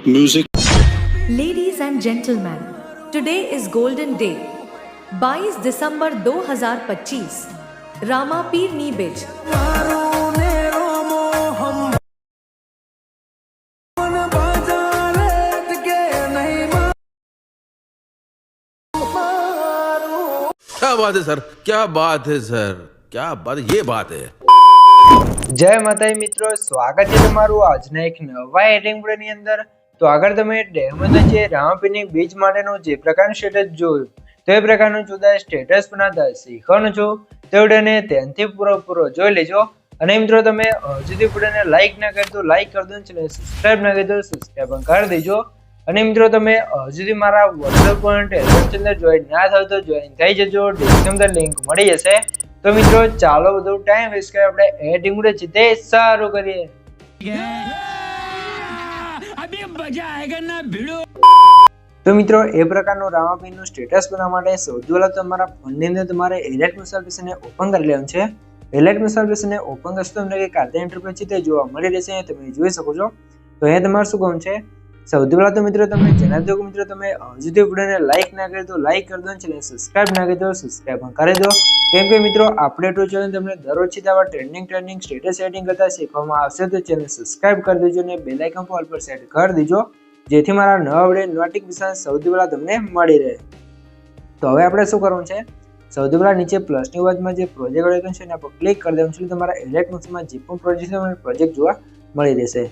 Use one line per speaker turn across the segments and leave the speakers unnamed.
Music.
Ladies and gentlemen, today is golden day. 22 दिसंबर 2025 रामापीરની બીજ.
क्या बात है सर, क्या बात है सर, क्या बात, ये बात है.
જય માતાજી મિત્રો, સ્વાગત છે તમારું આજના એક નવા એડિંગ વિડિયોની અંદર. તો આગળ તમે ડેમોમાં જે રામાપીરની બીજ માટેનું જે પ્રકારનું સ્ટેટસ જોયું તો એ પ્રકારનું જુદા સ્ટેટસ બનાવતા શીખવાનું છો તો વિડીયોને ધ્યાનથી પૂરો જોઈ લેજો. અને મિત્રો તમે હજુ વિડીયોને લાઈક ના કરી તો લાઈક કરી દો, ચેનલ સબસ્ક્રાઇબ ના કરી તો સબસ્ક્રાઇબ પણ કરી દેજો. અને મિત્રો તમે હજુ મારા WhatsApp પર ટેલિગ્રામ ચેનલ જોઈન ના થાવ તો જોઈન થઈ જજો, ડિસ્ક્રિપ્શનમાં લિંક મળી જશે. તો મિત્રો ચાલો બધું ટાઈમ વેસ્ટ કરે આપણે એડિંગ વિડિયો છે તે સારું કરીએ. તો મિત્રો એ પ્રકારનું રામાપીરનું સ્ટેટસ બનાવવા માટે સૌથી પહેલા તમારા ફોનની અંદર તમારે એલાઇટ મસાલ એપ્લિકેશનને ઓપન કરી લેવાનું છે. એલાઇટ મસાલ એપ્લિકેશનને ઓપન કરશો તમને કે કાર્ય ઇન્ટરફેસ છે તે જોવા મળી રહેશે, તમે જોઈ શકો છો. તો અહીંયા તમારે શું કરવાનું છે, સૌથી પહેલા તો મિત્રો તમને જણાવી દો કે મિત્રો તમે હજુ સુધી વિડીયોને લાઈક ના કરી તો લાઈક કરી દો, ચેનલ સબસ્ક્રાઇબ ના કરી તો સબસ્ક્રાઇબ પણ કરી દો. કેમ કે મિત્રો આપણે તો ચેનલ તમને દરરોજ આવા ટ્રેન્ડિંગ સ્ટેટસ સેટિંગ કરતા શીખવામાં આવશે, તો ચેનલ સબસ્ક્રાઇબ કરી દેજો અને બેલ આઇકન પર ઓલ પર સેટ કરી દેજો જેથી મારા નવા વિડીયો નોટિફિકેશન સૌથી પહેલા તમને મળી રહે. તો હવે આપણે શું કરવાનું છે, સૌથી પહેલા નીચે પ્લસની બાજુમાં જે પ્રોજેક્ટ આઇકન છે એના પર ક્લિક કરી દેવાનું છે. તમારા એલાઇટ મશીનમાં જે પણ પ્રોજેક્ટ જોવા મળી રહેશે.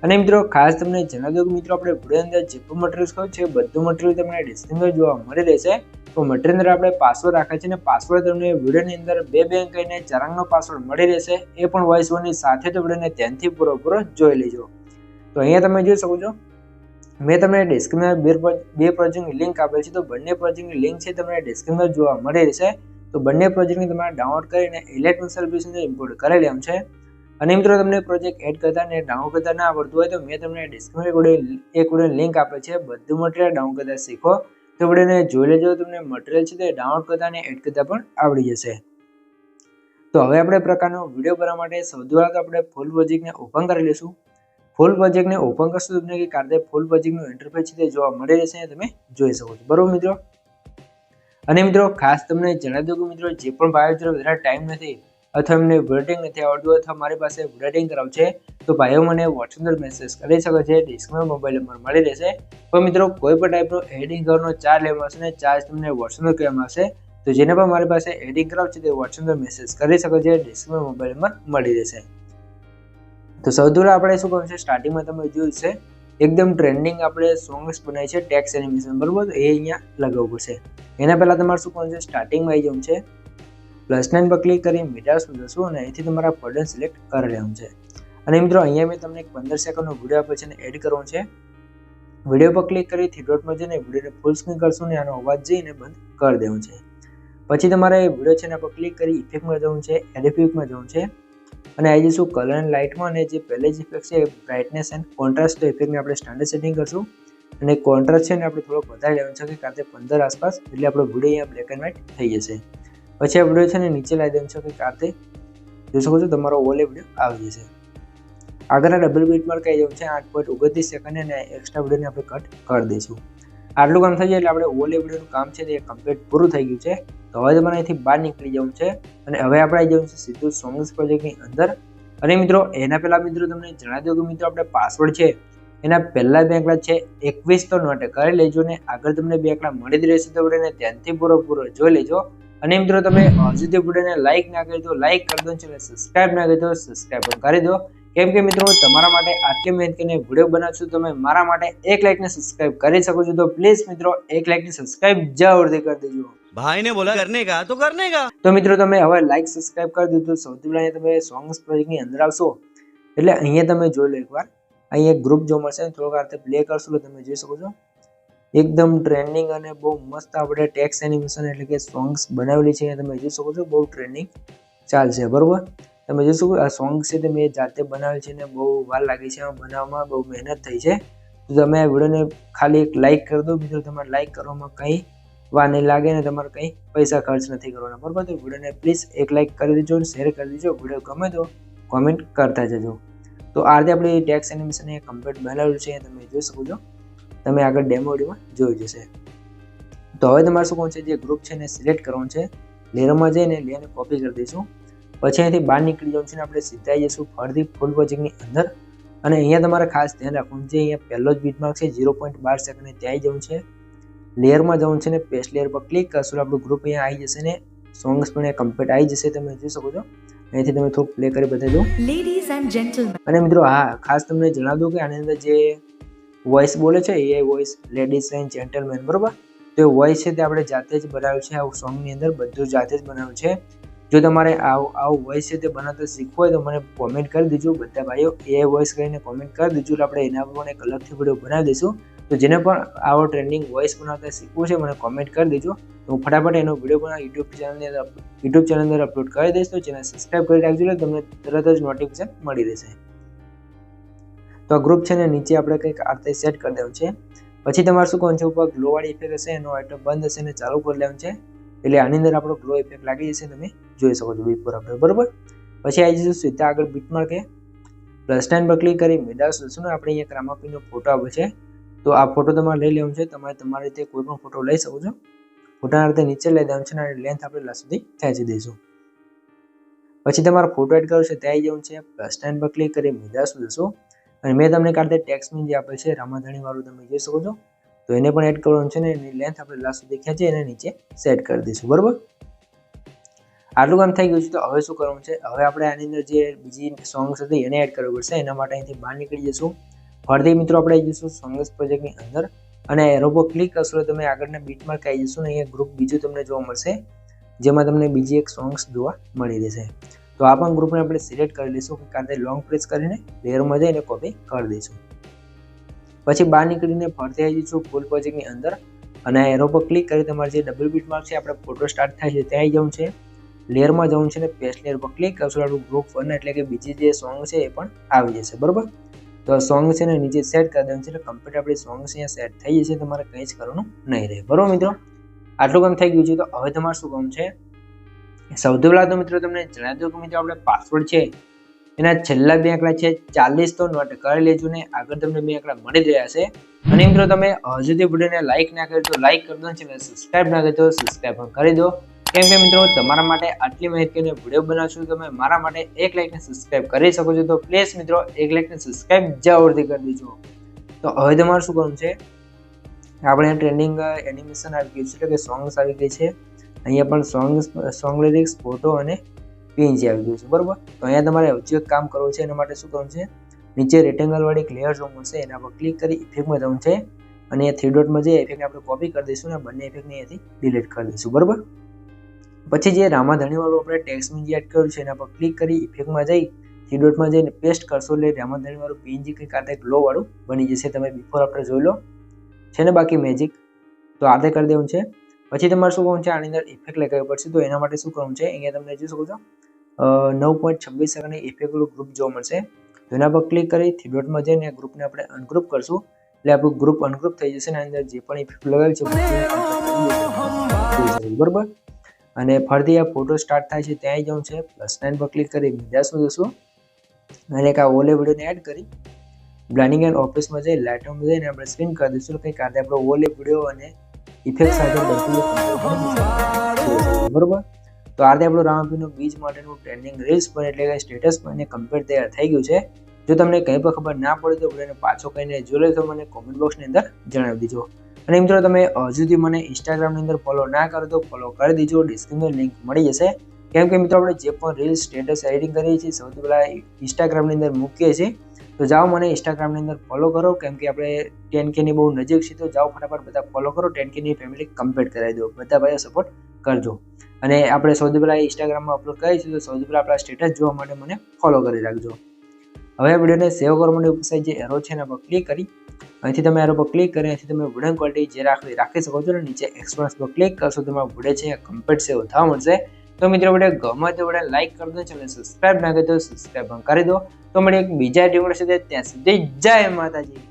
અને મિત્રો ખાસ તમને જણાવી દઉં કે મિત્રો આપણે વિડીયો અંદર જે પણ મટીરિયલ્સ કહ્યું છે બધું મટીરિયલ તમને ડિસ્ક્રિપ્શનમાં જોવા મળી રહેશે. તો મટીરિયલ અંદર આપણે પાસવર્ડ રાખે છે અને પાસવર્ડ તમને વિડીયોની અંદર 2 અંક કહીને 4 અંકનો પાસવર્ડ મળી રહેશે, એ પણ વોઇસ ઓવરની સાથે. તો વિડીયોને ધ્યાનથી પૂરો જોઈ લેજો. તો અહીંયા તમે જોઈ શકો છો મેં તમને ડિસ્ક્રિપ્શનમાં બે પ્રોજેક્ટની લિંક આપેલ છે. તો બંને પ્રોજેક્ટની લિંક છે તમને ડિસ્ક્રિપ્શનમાં જોવા મળી રહેશે. તો બંને પ્રોજેક્ટને તમારે ડાઉનલોડ કરીને એલાઇટ મસાલ એપ્લિકેશન ઇમ્પોર્ટ કરી લેવાનું છે. અને મિત્રો તમને પ્રોજેક્ટ એડ કરતા ને ડાઉનલોડ કરતા ના આવડતું હોય તો મેં તમને ડિસ્ક્રિપ્શનમાં એક વિડીયોની લિંક આપે છે, બધું મટીરિયલ ડાઉનલોડ કરતા શીખો. તો વિડીયોને જોઈ લેજો, તમને મટીરિયલ છે તે ડાઉનલોડ કરતા અને એડ કરતા પણ આવડી જશે. તો હવે આપણે પ્રકારનો વિડીયો બનાવવા માટે સૌથી પહેલા તો આપણે ફૂલ પ્રોજેક્ટને ઓપન કરી લઈશું. ફૂલ પ્રોજેક્ટને ઓપન કરશો તો તમને કે કાર્ય ફૂલ પ્રોજેક્ટનું ઇન્ટરફેસ છે તે જોવા મળી રહેશે, તમે જોઈ શકો છો, બરોબર મિત્રો. અને મિત્રો ખાસ તમને જણાવી દઉં કે મિત્રો જે પણ ભાઈઓ જોડે વધારે ટાઈમ નથી અથવા એમને એડિટિંગ નથી આવડતું અથવા મારી પાસે એડિટિંગ કરાવ છે તો ભાઈઓ મને WhatsApp પર મેસેજ કરી શકે છે, ડિસ્ક્રિપ્શનમાં મોબાઈલ નંબર મળી રહેશે. પણ મિત્રો કોઈ પણ ટાઈપનો એડિટિંગ કરવાનો ચાર્જ લેવામાં આવશે ને ચાર્જ તમને WhatsApp પર કહેવામાં આવશે. તો જેને પણ મારી પાસે એડિટિંગ કરાવ છે તે WhatsApp પર મેસેજ કરી શકે છે, ડિસ્ક્રિપ્શનમાં મોબાઈલ નંબર મળી રહેશે. તો સૌથી પહેલા આપણે શું કરવું છે, સ્ટાર્ટિંગમાં તમે જોયું છે એકદમ ટ્રેન્ડિંગ આપણે સોંગ્સ બનાવી છે ટેક્સ એનિમેશન, બરોબર. તો એ અહીંયા લગાવવું પડશે. એના પહેલા તમારે શું કરવું છે, સ્ટાર્ટિંગમાં આવી જવું છે, +9 પર ક્લિક કરી મીડિયામાં જશું અને અહીંથી તમારા ફોલ્ડર સિલેક્ટ કરી લેવાનું છે. અને મિત્રો અહીંયા મેં તમને 15 સેકન્ડનો વિડીયો આપ્યો છે અને એડ કરવાનો છે. વિડીયો પર ક્લિક કરી થ્રી ડોટમાં જઈને વિડીયોને ફૂલ સ્ક્રીન કરશું ને આનો અવાજ જઈને બંધ કરી દેવું છે. પછી તમારે વિડીયો છે એના પર ક્લિક કરી ઇફેક્ટમાં જવું છે, એડ ઇફેક્ટમાં જવું છે અને આવી જઈશું કલર એન્ડ લાઇટમાં. અને જે પહેલે જ ઇફેક્ટ છે બ્રાઇટનેસ એન્ડ કોન્ટ્રાસ્ટ ઇફેક્ટને આપણે સ્ટાન્ડર્ડ સેટિંગ કરશું અને કોન્ટ્રાસ્ટ છે ને આપણે થોડોક વધારે લેવાનું છે કે કારણ 15 આસપાસ, એટલે આપણો વિડીયો અહીંયા બ્લેક એન્ડ વ્હાઇટ થઈ જશે. પછી આ વિડીયો છે ને નીચે લાવી દેવાનું છે કે કાતે જોઈ શકો છો તમારો ઓલે વિડીયો આવી જશે. આગળના ડબલ બીટ માર્ક આવી જવું છે 8.29 સેકન્ડ અને એક્સ્ટ્રા વિડીયોને આપણે કટ કરી દઈશું. આટલું કામ થઈ જાય એટલે આપણે ઓલે વિડીયોનું કામ છે તે કમ્પ્લીટ પૂરું થઈ ગયું છે. તો હવે તમારે અહીંથી બહાર નીકળી જવું છે અને હવે આપણે આવી જવું છે સીધું સોંગ્સ પ્રોજેક્ટની અંદર. અને મિત્રો એના પહેલાં મિત્રો તમને જણાવી દઉં કે મિત્રો આપણે પાસવર્ડ છે એના પહેલા 2 આંકડા છે 21 તો નોટ કરી લેજો ને આગળ તમને 2 આંકડા મળી જ રહેશે. તો વિડીયોને ધ્યાનથી પૂરો જોઈ લેજો. અને મિત્રો તમે હજુ સુધી વિડીયોને લાઈક ના કરી તો લાઈક કરી દો, ચેનલ સબસ્ક્રાઇબ ના કરી તો સબસ્ક્રાઇબ પણ કરી દો. કેમ કે મિત્રો તમારા માટે આટલી મહેનત કરીને વિડીયો બનાવશું તમે મારા માટે 1 લાઈક ને સબસ્ક્રાઇબ કરી શકો છો. તો પ્લીઝ મિત્રો 1 લાઈક ને સબસ્ક્રાઇબ જરૂરથી કરી દેજો.
ભાઈને બોલા કરને કા તો કરને કા.
તો મિત્રો તમે હવે લાઈક સબસ્ક્રાઇબ કરી દીધું. સૌથી પહેલા તમે સોંગ્સ પ્રોજેક્ટની અંદર આવશો એટલે અહીંયા તમે જોઈ લો એકવાર, અહીંયા ગ્રુપ જો મળશે થોડોક આ રીતે પ્લે કરશો તો તમે જોઈ શકો છો એકદમ ટ્રેન્ડિંગ અને બહુ મસ્ત આપણે ટેક્સ એનિમેશન એટલે કે સોંગ્સ બનાવેલી છે. તમે જોઈ શકો છો બહુ ટ્રેન્ડિંગ ચાલશે, બરોબર. તમે જોઈ શકો આ સોંગ છે તે મેં જાતે બનાવેલ છે ને બહુ વાર લાગી છે બનાવવામાં, બહુ મહેનત થઈ છે. તો તમે આ વિડીયોને ખાલી એક લાઈક કરી દો. મિત્રો તમારે લાઈક કરવામાં કંઈ વાર નહીં લાગે ને તમારે કંઈ પૈસા ખર્ચ નથી કરવાના, બરોબર. તો વિડીયોને પ્લીઝ 1 લાઈક કરી દેજો અને શેર કરી દેજો. વિડીયો ગમે તો કોમેન્ટ કરતા જજો. તો આ રીતે આપણી ટેક્સ એનિમેશન એ કમ્પ્લીટ બનાવેલું છે, તમે જોઈ શકો છો, તમે આગળ ડેમો વિડીયોમાં જોઈ જશે. તો હવે તમારે શું કરવાનું છે, જે ગ્રુપ છે એને સિલેક્ટ કરવાનું છે, લેયરમાં જઈને લેયરને કોપી કરી દઈશું. પછી અહીંથી બહાર નીકળી જવાનું છે ને આપણે સીધા જઈશું ફરીથી ફૂલ પ્રોજેક્ટની અંદર. અને અહીંયા તમારે ખાસ ધ્યાન રાખવાનું છે, અહીંયા પહેલો જ બીટમાર્ક છે 0.12 સેકન્ડ, ત્યાં જવું છે, લેયરમાં જવું છે ને પેસ્ટ લેયર પર ક્લિક કરશો આપણું ગ્રુપ અહીંયા આવી જશે ને સોંગ્સ પણ કમ્પ્લીટ આવી જશે, તમે જોઈ શકો છો. અહીંથી તમે થોડુંક પ્લે કરી બતાવી દો.
Ladies and gentlemen,
અને મિત્રો હા ખાસ તમને જણાવી દઉં કે આની અંદર જે વોઇસ બોલે છે AI voice, ladies and gentleman, બરોબર, તો એ વોઇસ છે તે આપણે જાતે જ બનાવ્યું છે, આવું સોંગની અંદર બધું જાતે જ બનાવ્યું છે. જો તમારે આવું વોઇસ છે તે બનાવતા શીખવું હોય તો મને કોમેન્ટ કરી દેજો, બધા ભાઈઓ AI વોઇસ કરીને કોમેન્ટ કરી દેજો, એટલે આપણે એના પર પણ એક અલગથી વિડીયો બનાવી દઈશું. તો જેને પણ આવો ટ્રેન્ડિંગ વોઇસ બનાવતા શીખવું છે મને કોમેન્ટ કરી દેજો, તો હું ફટાફટ એનો વિડીયો પણ યુટ્યુબ ચેનલ અંદર અપલોડ કરી દઈશ. તો ચેનલ સબસ્ક્રાઈબ કરી રાખજો એટલે તમને તરત જ નોટિફિકેશન મળી રહેશે. તો આ ગ્રુપ છે ને નીચે આપણે કંઈક આ રીતે સેટ કરી દેવું છે. પછી તમારે શું કરવાનું છે, ઉપર ગ્લો વાળી ઇફેક્ટ હશે એનો આઇટમ બંધ હશે ને ચાલુ કરી લેવાનું છે, એટલે આની અંદર આપણો ગ્લો ઇફેક્ટ લાગી જશે, તમે જોઈ શકો છો બિફોર આફ્ટર, બરોબર. પછી આવી જઈશું સીધા આગળ બીટમાર્ક કે પ્લસ સાઇન પર ક્લિક કરી મેદાસ લઈશું ને આપણે અહીંયા રામાપીરનો ફોટો આવે છે, તો આ ફોટો તમારે લઈ લેવાનો છે, તમારે તમારી રીતે કોઈ પણ ફોટો લઈ શકો છો. ફોટાના રીતે નીચે લઈ દેવાનું છે અને લેન્થ આપણે લાસ્ટ સુધી ખેંચી દઈશું. પછી તમારે ફોટો એડ કરવો છે ત્યાં આવી જવું છે, પ્લસ સાઇન પર ક્લિક કરી મેદાસ લઈશું અને મેં તમને કાઢતે ટેક્સ્ટમાં જે આપે છે રામાધણી વાળું તમે જોઈ શકો છો, તો એને પણ એડ કરવાનું છે ને એની લેન્થ આપણે લાસ્ટ સુધી ખેંચી અને નીચે સેટ કરી દઈશું, બરોબર. આટલું કામ થઈ ગયું છે. તો હવે શું કરવાનું છે, હવે આપણે આની અંદર જે બીજી સોંગ્સ હતી એને એડ કરવી પડશે. એના માટે અહીંથી બહાર નીકળી જઈશું, ફરીથી મિત્રો આપણે આવી જઈશું સોંગ્સ પ્રોજેક્ટની અંદર અને એરો પર ક્લિક કરશો તો તમે આગળના બીટમાર્ક આવી જશો ને અહીંયા ગ્રુપ બીજું તમને જોવા મળશે, જેમાં તમને બીજી એક સોંગ્સ જોવા મળી રહેશે. તો આ પણ ગ્રુપને આપણે સિલેક્ટ કરી લઈશું, કાંતે લોંગ પ્રેસ કરીને લેયરમાં જઈને કોપી કરી દઈશું. પછી બહાર નીકળીને ફરતી આવી જઈશું ફૂલ પ્રોજેક્ટની અંદર અને એરો પર ક્લિક કરી તમારે જે ડબલ બીટમાર્ક છે આપણે ફોટો સ્ટાર્ટ થાય છે ત્યાં આવી જવું છે, લેયરમાં જવું છે ને પેસ્ટ લેયર પર ક્લિક કરશો આપણું ગ્રુપ 1 એટલે કે બીજી જે સોંગ છે એ પણ આવી જશે, બરોબર. તો સોંગ છે ને નીચે સેટ કરી દેવાનું છે એટલે કમ્પ્લીટ આપણી સોંગ અહીંયા સેટ થઈ જશે, તમારે કંઈ જ કરવાનું નહીં રહે, બરોબર મિત્રો. આટલું કામ થઈ ગયું છે. તો હવે તમારે શું કામ છે, સૌથી પહેલાં તો મિત્રો તમને જણાવી દઉં કે મિત્રો આપણે પાસવર્ડ છે એના છેલ્લા 2 આંકડા છે 40 તો નોટ કરી લેજો ને આગળ તમને 2 આંકડા મળી રહ્યા છે. અને મિત્રો તમે હજુ સુધી વિડીયોને લાઇક ના કર્યો તો લાઇક કરી દો, ચેનલ સબસ્ક્રાઇબ ના કર્યો તો સબસ્ક્રાઇબ પણ કરી દો, કેમ કે મિત્રો તમારા માટે આટલી માહિતીનો વિડીયો બનાવશું, તમે મારા માટે 1 લાઇક ને સબસ્ક્રાઇબ કરી શકો છો. તો પ્લીઝ મિત્રો 1 લાઇક ને સબસ્ક્રાઇબ જરૂરથી કરી દેજો. તો હવે તમારે શું કરવાનું છે, આપણે ટ્રેન્ડિંગ એનિમેશન આવી ગયું છે એટલે કે સોંગ્સ આવી ગઈ છે, અહીંયા પણ સોંગ લિરિક્સ, ફોટો અને પીએનજી આવી ગયું છે, બરોબર. તો અહીંયા તમારે હજુ એક કામ કરવું છે, એના માટે શું કરવું છે, નીચે રેક્ટેંગલ વાળી એક લેયર જોવા મળશે, એના પર ક્લિક કરી ઇફેક્ટમાં જવું છે અને અહીંયા 3 ડોટમાં જઈ ઇફેક્ટ આપણે કોપી કરી દઈશું અને બંને ઇફેક્ટને અહીંયાથી ડિલીટ કરી દઈશું, બરોબર. પછી જે રામાધણી વાળું આપણે ટેક્સ્ટમાં જે એડ કર્યું છે એના પર ક્લિક કરી ઇફેક્ટમાં જઈ 3 ડોટમાં જઈને પેસ્ટ કરશો એટલે રામાધણી વાળું પીએનજી કંઈક આ ગ્લો વાળું બની જશે, તમે બિફોર આફ્ટર જોઈ લો છે ને બાકી મેજિક. તો આ કરી દેવું છે. પછી તમારે શું કરવું છે, આની અંદર ઇફેક્ટ લગાવવી પડશે. તો એના માટે શું કરવું છે, અહીંયા તમને જોઈ શકો છો 9.26 સેકન્ડની ઇફેક્ટવાળું ગ્રુપ જોવા મળશે, તો એના પર ક્લિક કરી 3 ડોટમાં જઈને ગ્રુપને આપણે અનગ્રુપ કરશું એટલે આપણું ગ્રુપ અનગ્રુપ થઈ જશે અને અંદર જે પણ ઇફેક્ટ લગાવી છે બરોબર. અને ફરીથી આ ફોટો સ્ટાર્ટ થાય છે ત્યાં જવું છે, +9 પર ક્લિક કરી મીડિયા જશું અને એક આ ઓલે વિડીયોને એડ કરી બ્લાઇન્ડિંગ એન્ડ ઓફિસમાં જઈ લાઇટમાં જઈને આપણે સ્પિન કરી દઈશું, કંઈક આ આપણો ઓલે વિડીયો અને ઇફેક્ટ સાથે બરોબર. તો આ રીતે આપણું રામાપીરનું બીજ માટેનું ટ્રેન્ડિંગ રીલ્સ પર એટલે કે સ્ટેટસ પર એને કમ્પ્લીટ તૈયાર થઈ ગયું છે. જો તમને કંઈ પણ ખબર ના પડે તો વિડીયોને પાછો કહીને જોઈ લો, તો મને કોમેન્ટ બોક્સની અંદર જણાવી દેજો. અને મિત્રો તમે હજુ સુધી મને ઇન્સ્ટાગ્રામની અંદર ફોલો ના કરો તો ફોલો કરી દેજો, ડિસ્ક્રિપ્શનમાં લિંક મળી જશે. કેમ કે મિત્રો આપણે જે પણ રીલ્સ સ્ટેટસ એડિટિંગ કરીએ છીએ સૌથી પહેલાં ઇન્સ્ટાગ્રામની અંદર મૂકીએ છીએ, તો જાઓ મને ઇન્સ્ટાગ્રામની અંદર ફોલો કરો, કેમ કે આપણે 10K ની બહુ નજીક છે, તો જાઓ ફટાફટ બધા ફોલો કરો, 10K ની ફેમિલી કમ્પ્લીટ કરાવી દો, બધા ભાઈઓ સપોર્ટ કરજો. અને આપણે સૌથી પહેલાં ઇન્સ્ટાગ્રામમાં અપલોડ કરીએ છીએ, તો સૌથી પહેલાં આપણા સ્ટેટસ જોવા માટે મને ફોલો કરી રાખજો. હવે વિડીયોને સેવ કરવા માટે ઉપર સાઈડ જે એરો છે એના પર ક્લિક કરી અહીંથી તમે એરો પર ક્લિક કરી અહીંથી તમે વિડીયો ક્વોલિટી જે રાખી શકો છો, અને નીચે એક્સપોર્ટ પર ક્લિક કરશો તો તમારો વિડીયો છે કમ્પ્લીટ સેવ થવા મળશે. તો મિત્રો વિડીયો ગમે તો વિડીયો લાઈક કરી દો, ચેનલ સબસ્ક્રાઇબ ના કરી દો સબસ્ક્રાઇબ કરી દો. તો મળીએ એક બીજા વિડીયો સાથે, ત્યાં સુધી જય માતાજી.